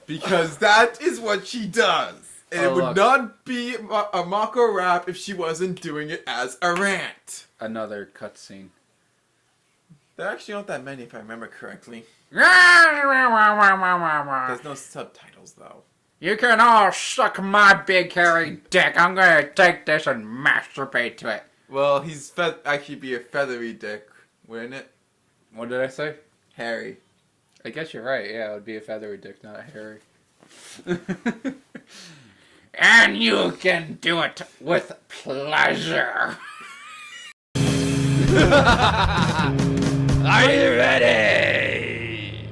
Because that is what she does. And it would look. not be a Mako rap if she wasn't doing it as a rant. Another cutscene. There actually aren't that many if I remember correctly. You There's no subtitles though. can all suck my big hairy dick. I'm gonna take this and masturbate to it. Well, he's actually be a feathery dick, wouldn't it? What did I say? Harry. I guess you're right. Yeah, it would be a feathery dick, not a hairy. And you can do it with pleasure. Are you ready?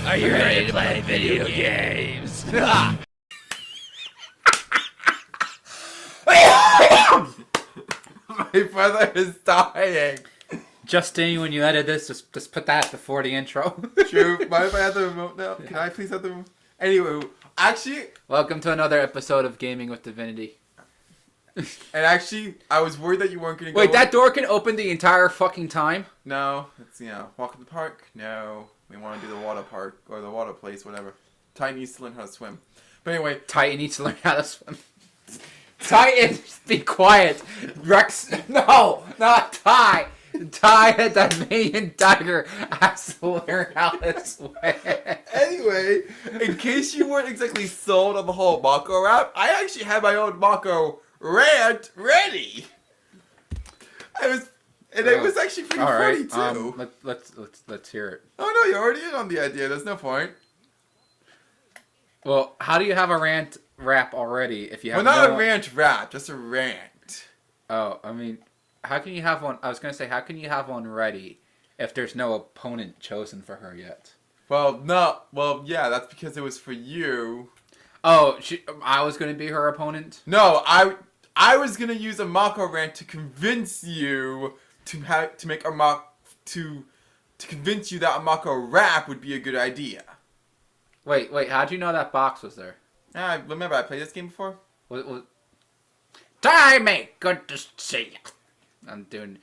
Are you ready to play video games? My brother is dying. Justine, when you edit this, just put that before the intro. True. Mind if I have the remote now? Can I please have the remote? Anyway, actually... Welcome to another episode of Gaming with Divinity. And actually, I was worried that you weren't going to go... Wait, that door can open the entire fucking time? No. It's, walk in the park? No. We want to do the water park, or the water place, whatever. Ty needs to learn how to swim. But anyway... Titan needs to learn how to swim. Titan, be quiet. Rex, no, not Ty. Ty, a Tasmanian tiger, has to learn how to swim. Anyway, in case you weren't exactly sold on the whole Mako rap, I actually had my own Mako rant ready. It was actually pretty funny too. Let's hear it. Oh no, you're already in on the idea. There's no point. Well, how do you have a rant rap already if you have? Well, not a rant rap, just a rant. Oh, I mean, how can you have one? I was gonna say, how can you have one ready if there's no opponent chosen for her yet? Well, no. Well, yeah, that's because it was for you. Oh, I was gonna be her opponent. No, I was gonna use a Mako rant to convince you to make a to convince you that a Mako rap would be a good idea. Wait, how'd you know that box was there? Remember I played this game before? Timmy, good to see you. I'm doing...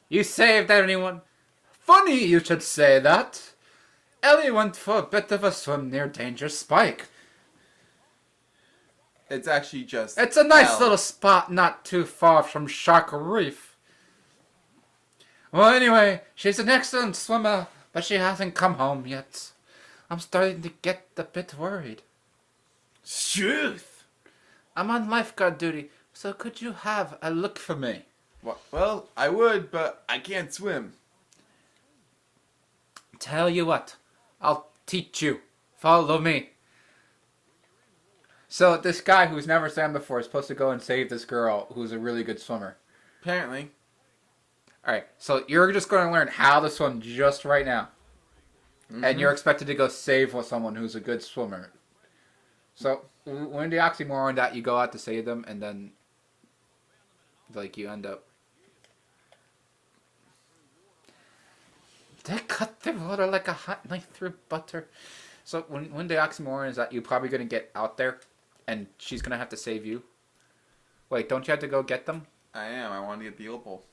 You saved anyone? Funny you should say that. Ellie went for a bit of a swim near Danger Spike. It's actually just... It's a nice little spot not too far from Shark Reef. Well, anyway, she's an excellent swimmer, but she hasn't come home yet. I'm starting to get a bit worried. Truth! I'm on lifeguard duty, so could you have a look for me? Well, I would, but I can't swim. Tell you what, I'll teach you. Follow me. So this guy who's never swam before is supposed to go and save this girl who's a really good swimmer. Apparently. Alright, so you're just going to learn how to swim just right now. Mm-hmm. And you're expected to go save someone who's a good swimmer. So, when the oxymoron that you go out to save them, and then, like, you end up... They cut the water like a hot knife through butter. So, when the oxymoron is that you're probably going to get out there, and she's going to have to save you. Wait, don't you have to go get them? I am. I want to get the opal.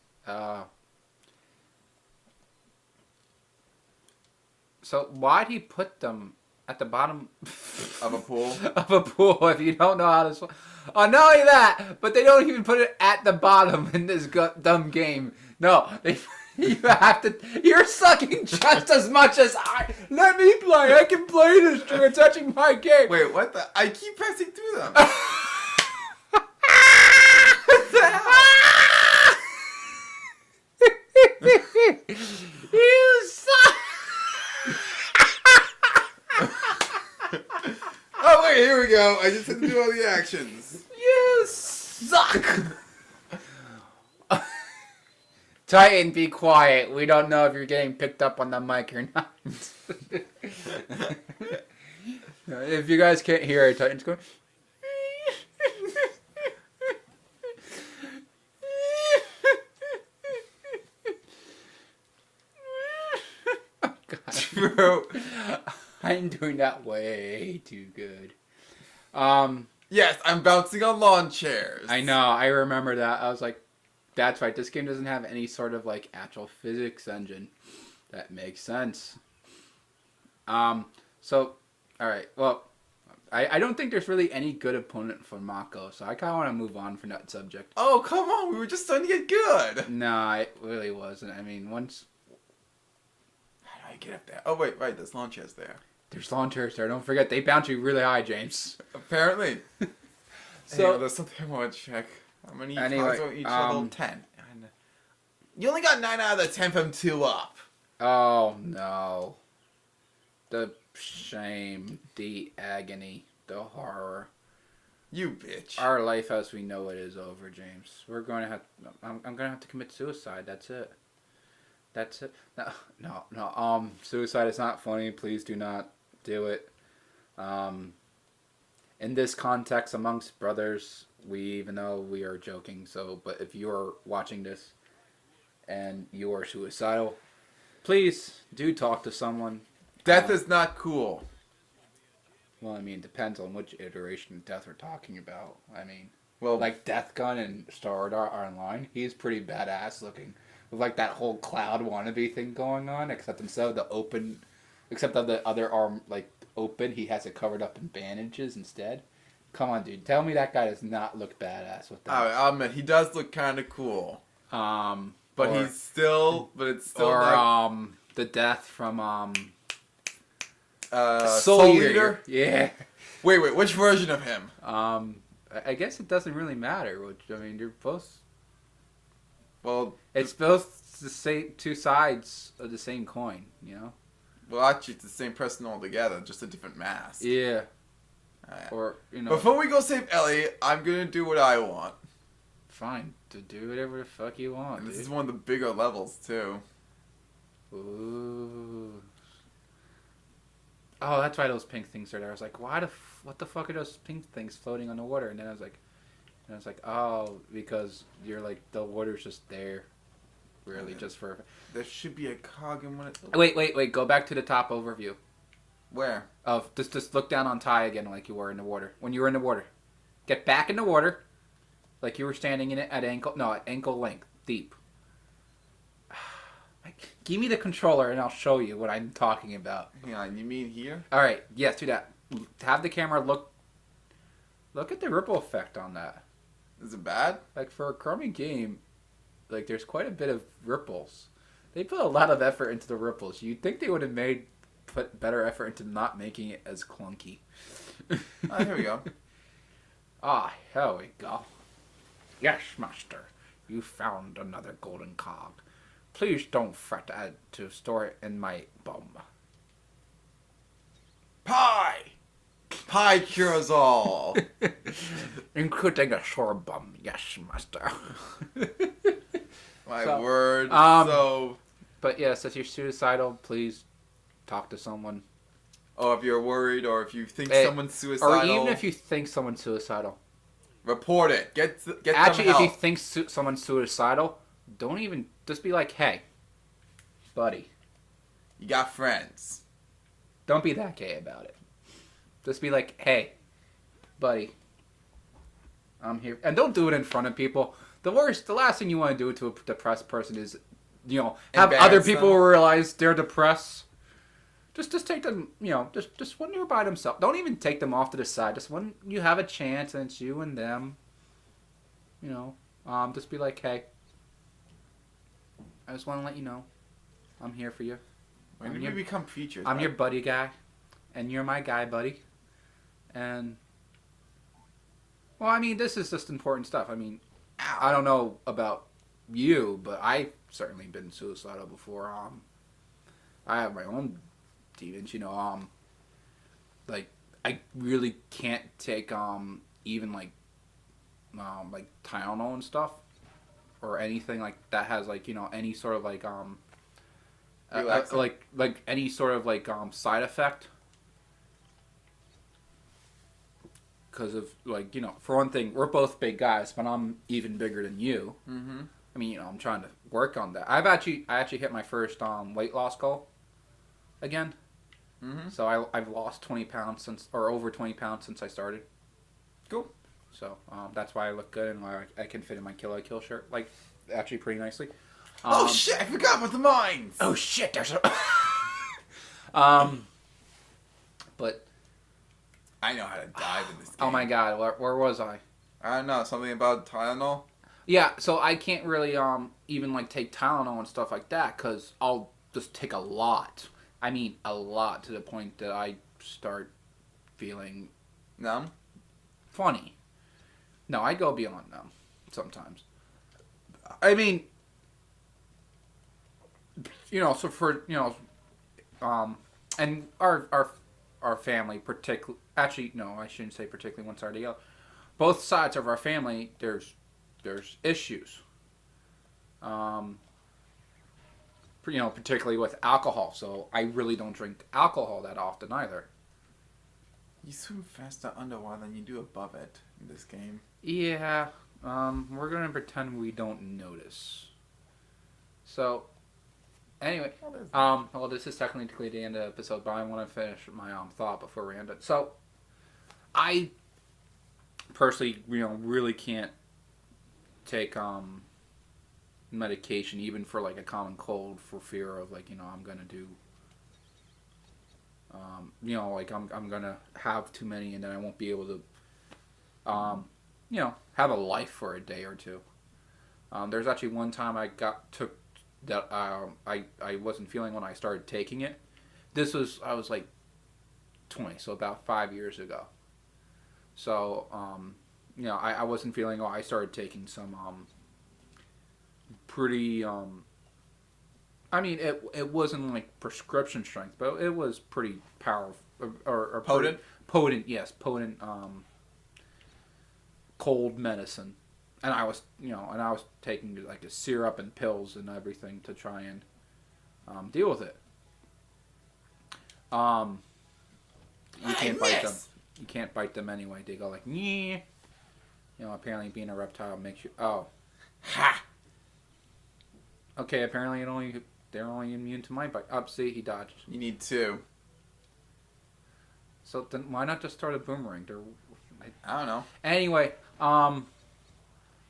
So why'd he put them at the bottom of a pool? Of a pool if you don't know how to swim? Oh, not only that, but they don't even put it at the bottom in this dumb game. No, you have to. You're sucking just as much as I. Let me play. I can play this. You're touching my game. Wait, what the? I keep pressing through them. You suck. Oh wait, here we go. I just had to do all the actions. You suck. Titan, be quiet. We don't know if you're getting picked up on the mic or not. If you guys can't hear it, Titan's going... Oh, God. True. I'm doing that way too good. Yes, I'm bouncing on lawn chairs. I know. I remember that. I was like, that's right. This game doesn't have any sort of like actual physics engine. That makes sense. So, all right. Well, I don't think there's really any good opponent for Mako, so I kind of want to move on from that subject. Oh, come on. We were just starting to get good. Nah, it really wasn't. I mean, once... How do I get up there? Oh, wait. Right. There's lawn chairs there. There's lawn chairs there. Don't forget, they bounce you really high, James. Apparently. So, hey, there's something I want to check. How many anyway, cards are each level? 10. You only got 9 out of the 10 from 2 up. oh, no. The shame, the agony, the horror. You bitch. Our life as we know it is over, James. We're going to have... I'm going to have to commit suicide. That's it. That's it. No. Suicide is not funny. Please do not do it. In this context, amongst brothers, even though we are joking, but if you are watching this and you are suicidal, please do talk to someone. Death is not cool. Well, I mean, it depends on which iteration of death we're talking about. I mean, Well, like Death Gun and Star Wars Online, he's pretty badass looking. With like that whole cloud wannabe thing going on, except instead of the other arm like open, he has it covered up in bandages instead. Come on, dude. Tell me that guy does not look badass with that. I'll admit, he does look kind of cool. But it's still like... the death from Soul Eater? Yeah. Wait, which version of him? I guess it doesn't really matter. You're both... Well... It's both the same two sides of the same coin, you know? Well, actually, it's the same person altogether, just a different mask. Yeah. Right. Or, you know... Before we go save Ellie, I'm gonna do what I want. Fine. To do whatever the fuck you want, And this dude. is one of the bigger levels, too. Ooh. Oh, that's why those pink things are there. I was like, what the fuck are those pink things floating on the water? And then I was like, oh, because you're like, the water's just there. Really, just for... There should be a cog in one of... Wait. Go back to the top overview. Where? Of just look down on Ty again like you were in the water. When you were in the water. Get back in the water. Like you were standing in it at ankle length. Deep. Give me the controller and I'll show you what I'm talking about. Hang on, you mean here? Alright, yes, do that. Have the camera look at the ripple effect on that. Is it bad? Like for a crummy game, like there's quite a bit of ripples. They put a lot of effort into the ripples. You'd think they would have put better effort into not making it as clunky. Oh, here we go. Here we go. Yes, master. You found another golden cog. Please don't fret to store it in my bum. Pie cures all. Including a sore bum. Yes, master. My word. But yes, if you're suicidal, please talk to someone. Oh, if you're worried or if you think someone's suicidal. Or even if you think someone's suicidal. Report it. Get Actually, some help. if you think someone's suicidal, don't even... Just be like, hey, buddy. You got friends. Don't be that gay about it. Just be like, hey, buddy. I'm here. And don't do it in front of people. The last thing you want to do to a depressed person is, have other people realize they're depressed. Just take them, just when you're by themselves. Don't even take them off to the side. Just when you have a chance and it's you and them, just be like, hey, I just want to let you know, I'm here for you. When did we become features? I'm your buddy guy, and you're my guy buddy. And, well, I mean, this is just important stuff. I mean, I don't know about you, but I've certainly been suicidal before. I have my own demons, like, I really can't take, even, like Tylenol and stuff, or anything, like, that has, like, any sort of, like, like, any sort of, like, side effect. Because of, like, for one thing, we're both big guys, but I'm even bigger than you. Mm-hmm. I mean, I'm trying to work on that. I actually hit my first weight loss goal again. Mm-hmm. So I've lost 20 pounds over 20 pounds since I started. Cool. So that's why I look good and why I can fit in my Kill I Kill shirt, like, actually pretty nicely. Oh shit! I forgot about the mines. Oh shit! There's a. but I know how to dive in this game. oh my god, where was I? I don't know, something about Tylenol? Yeah, so I can't really even like take Tylenol and stuff like that because I'll just take a lot. I mean, a lot to the point that I start feeling Numb? funny. No, I go beyond numb sometimes. I mean, so for and our family particularly. Actually, no, I shouldn't say particularly one side or the other. Both sides of our family, there's issues. Particularly with alcohol. So I really don't drink alcohol that often either. You swim faster underwater than you do above it in this game. Yeah, we're gonna pretend we don't notice. So, anyway, well, this is technically the end of the episode, but I want to finish my thought before we end it. So, I personally, really can't take medication even for like a common cold for fear of like I'm gonna do. Like I'm gonna have too many and then I won't be able to, have a life for a day or two. There's actually one time I took that I wasn't feeling when I started taking it. I was like 20, so about 5 years ago. So I wasn't feeling. I started taking some pretty. I mean, it wasn't like prescription strength, but it was pretty powerful or Potent? Potent, yes, potent cold medicine, and I was taking like a syrup and pills and everything to try and deal with it. You can't bite them. You can't bite them anyway. They go like, nee. Apparently being a reptile makes you. Oh, ha. Okay, apparently they're only immune to my bite. See, he dodged. You need 2. So then why not just start a boomerang? I don't know. Anyway,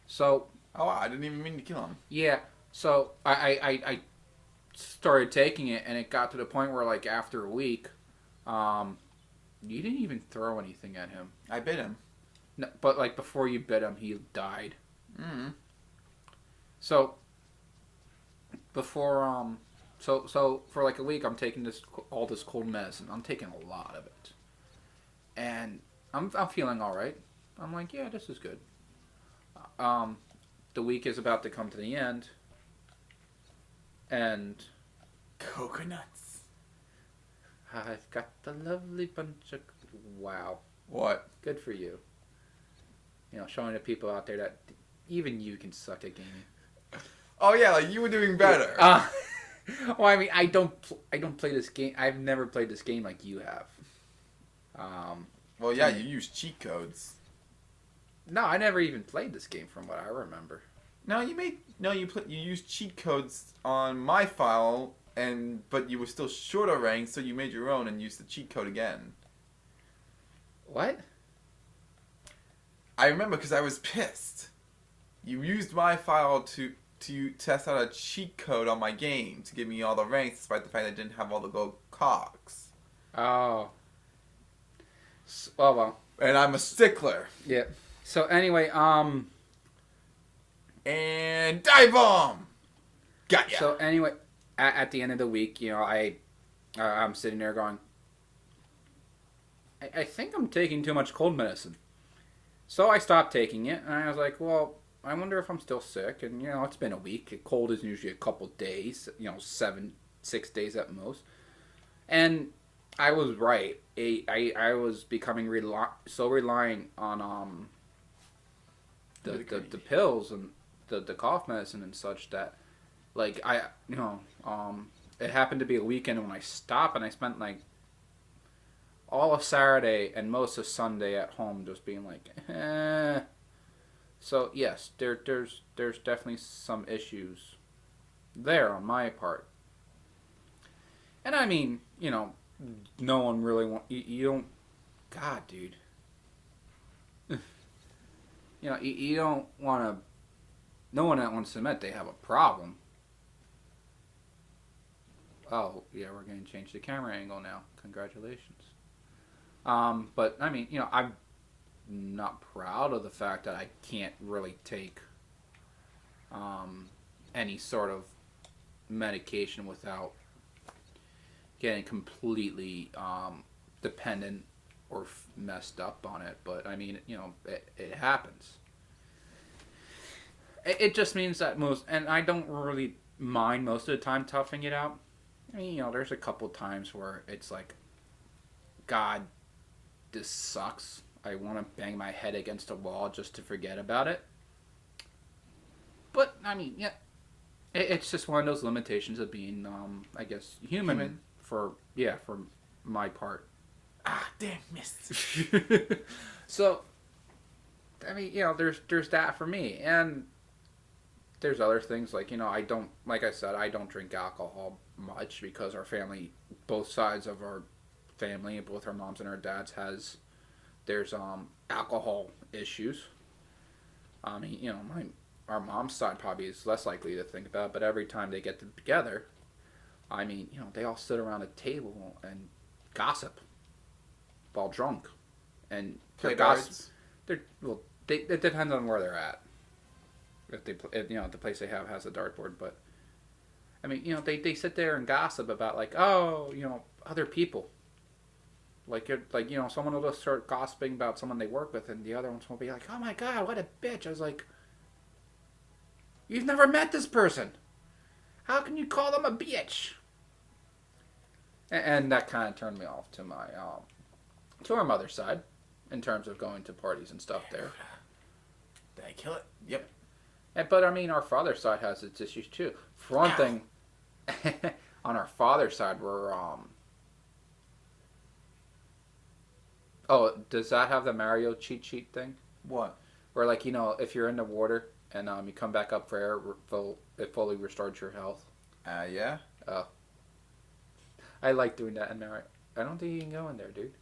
so. Oh, wow, I didn't even mean to kill him. Yeah, so I started taking it, and it got to the point where, like, after a week, you didn't even throw anything at him. I bit him. No, but, like, before you bit him, he died. Mm-hmm. So, before, so for, like, a week, I'm taking all this cold medicine. I'm taking a lot of it. And I'm feeling all right. I'm like, yeah, this is good. The week is about to come to the end. And coconuts. I've got the lovely bunch of... Wow. What? Good for you. Showing the people out there that even you can suck at gaming. Oh yeah, like you were doing better. Well, I mean, I don't play this game. I've never played this game like you have. Well, yeah, you use cheat codes. No, I never even played this game from what I remember. No, you used cheat codes on my file, but you were still shorter ranked, so you made your own and used the cheat code again. What? I remember because I was pissed. You used my file to test out a cheat code on my game to give me all the ranks, despite the fact I didn't have all the gold cogs. Oh. Well. And I'm a stickler. Yeah. So anyway, and dive bomb. Got ya. So anyway, at the end of the week, I'm sitting there going, I think I'm taking too much cold medicine. So I stopped taking it, and I was like, well, I wonder if I'm still sick. And it's been a week. A cold is usually a couple days. 6 days at most. And I was right. I was becoming so relying on the pills and the cough medicine and such that, like, it happened to be a weekend when I stopped, and I spent like all of Saturday and most of Sunday at home just being like, eh. So yes, there's definitely some issues there on my part. And I mean, no one really you don't. God, dude. You don't want to. No one that wants to admit they have a problem. Oh, yeah, we're going to change the camera angle now. Congratulations. But I mean, I'm not proud of the fact that I can't really take any sort of medication without getting completely dependent or messed up on it. But I mean, it happens. It just means that and I don't really mind most of the time toughing it out. I mean, there's a couple times where it's like, God, this sucks. I want to bang my head against a wall just to forget about it. But, I mean, yeah, it's just one of those limitations of being, I guess, human. For my part. Ah, damn, missed. So, I mean, there's that for me. And there's other things like, like I said, I don't drink alcohol much because our family, both sides of our family, both our moms and our dads there's alcohol issues. I mean, our mom's side probably is less likely to think about it, but every time they get together, I mean, they all sit around a table and gossip while drunk. And play cards. It depends on where they're at. If the place they have has a dartboard, but I mean, they sit there and gossip about like, oh, other people. Like someone will just start gossiping about someone they work with, and the other ones will be like, oh my God, what a bitch. I was like, you've never met this person. How can you call them a bitch? And that kind of turned me off to my to our mother's side in terms of going to parties and stuff there. Did I kill it? Yep. But I mean, our father's side has its issues too. For one thing, on our father's side, we're oh, does that have the Mario cheat sheet thing? What? Where like if you're in the water and you come back up for air, it fully restores your health. Yeah. Oh. I like doing that in Mario. I don't think you can go in there, dude.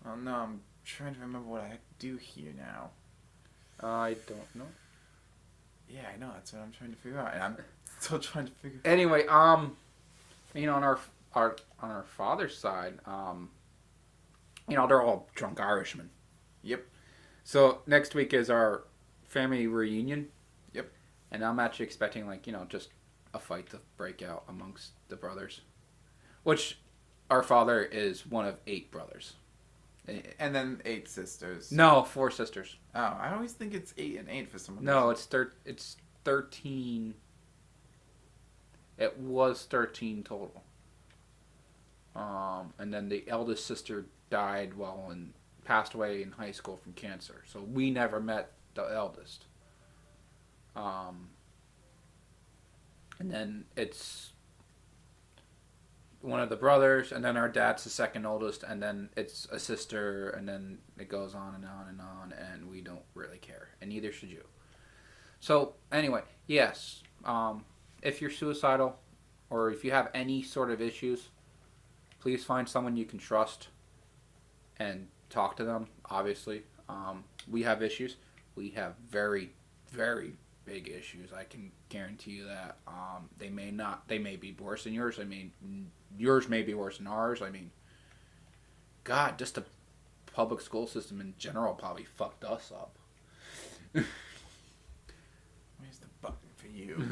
Oh no, I'm trying to remember what I do here now. I don't know. Yeah, I know. That's what I'm trying to figure out, and I'm still trying to figure. Anyway, on our father's side, they're all drunk Irishmen. Yep. So next week is our family reunion. Yep. And I'm actually expecting just a fight to break out amongst the brothers, which our father is one of 8 brothers. And then 8 sisters. No, 4 sisters. Oh, I always think it's 8 and 8 for some reason. No, it's 13. It was 13 total. And then the eldest sister died passed away in high school from cancer. So we never met the eldest. And then it's one of the brothers, and then our dad's the second oldest, and then it's a sister, and then it goes on and on and on, and we don't really care, and neither should you. So anyway, yes, if you're suicidal, or if you have any sort of issues, please find someone you can trust and talk to them. Obviously, we have issues. We have very, very big issues. I can guarantee you that. They may be worse than yours. I mean, yours may be worse than ours. I mean, God, just the public school system in general probably fucked us up. Where's the button for you?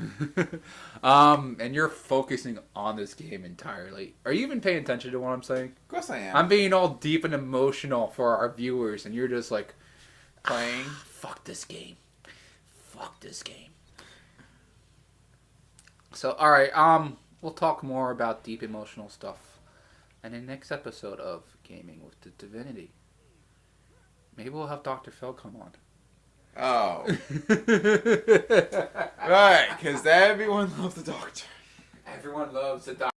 And you're focusing on this game entirely. Are you even paying attention to what I'm saying? Of course I am. I'm being all deep and emotional for our viewers, and you're just like, playing. Fuck this game. Fuck this game. So, alright, we'll talk more about deep emotional stuff in the next episode of Gaming with the Divinity. Maybe we'll have Dr. Phil come on. Oh. Right, because everyone loves the doctor. Everyone loves the doctor.